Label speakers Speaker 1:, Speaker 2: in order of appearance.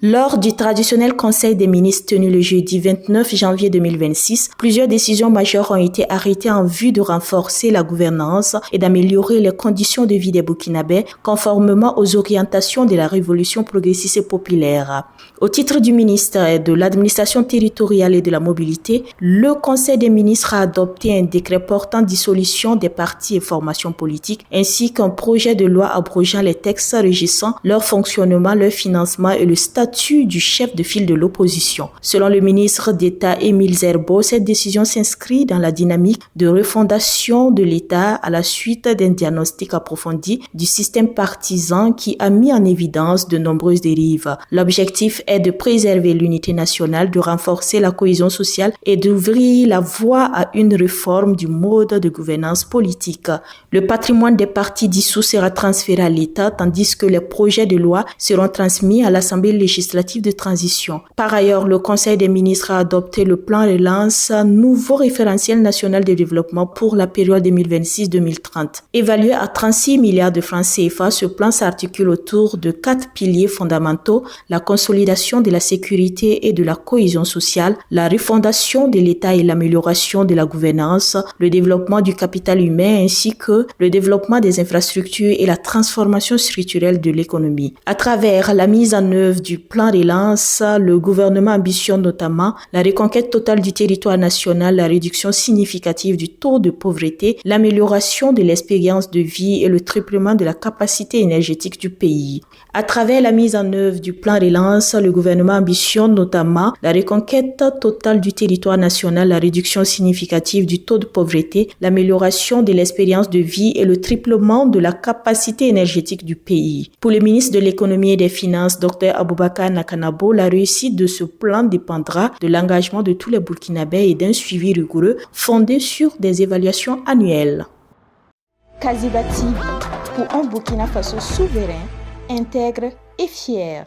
Speaker 1: Lors du traditionnel Conseil des ministres tenu le jeudi 29 janvier 2026, plusieurs décisions majeures ont été arrêtées en vue de renforcer la gouvernance et d'améliorer les conditions de vie des Burkinabés conformément aux orientations de la révolution progressiste et populaire. Au titre du ministère de l'administration territoriale et de la mobilité, le Conseil des ministres a adopté un décret portant dissolution des partis et formations politiques ainsi qu'un projet de loi abrogeant les textes régissant leur fonctionnement, leur financement et le statut du chef de file de l'opposition. Selon le ministre d'État Émile Zerbo, cette décision s'inscrit dans la dynamique de refondation de l'État à la suite d'un diagnostic approfondi du système partisan qui a mis en évidence de nombreuses dérives. L'objectif est de préserver l'unité nationale, de renforcer la cohésion sociale et d'ouvrir la voie à une réforme du mode de gouvernance politique. Le patrimoine des partis dissous sera transféré à l'État tandis que les projets de loi seront transmis à l'Assemblée législative de transition. Par ailleurs, le Conseil des ministres a adopté le plan relance, nouveau référentiel national de développement pour la période 2026-2030. Évalué à 36 milliards de francs CFA, ce plan s'articule autour de 4 piliers fondamentaux: la consolidation de la sécurité et de la cohésion sociale, la refondation de l'État et l'amélioration de la gouvernance, le développement du capital humain ainsi que le développement des infrastructures et la transformation structurelle de l'économie. À travers la mise en œuvre du plan relance, le gouvernement ambitionne notamment la reconquête totale du territoire national, la réduction significative du taux de pauvreté, l'amélioration de l'expérience de vie et le triplement de la capacité énergétique du pays. À travers la mise en œuvre du plan relance, le gouvernement ambitionne notamment la reconquête totale du territoire national, la réduction significative du taux de pauvreté, l'amélioration de l'expérience de vie et le triplement de la capacité énergétique du pays. Pour le ministre de l'économie et des finances, Dr Aboubakar Nakanabo, la réussite de ce plan dépendra de l'engagement de tous les Burkinabés et d'un suivi rigoureux fondé sur des évaluations annuelles.
Speaker 2: Kaziba TV, pour un Burkina Faso souverain, intègre et fier.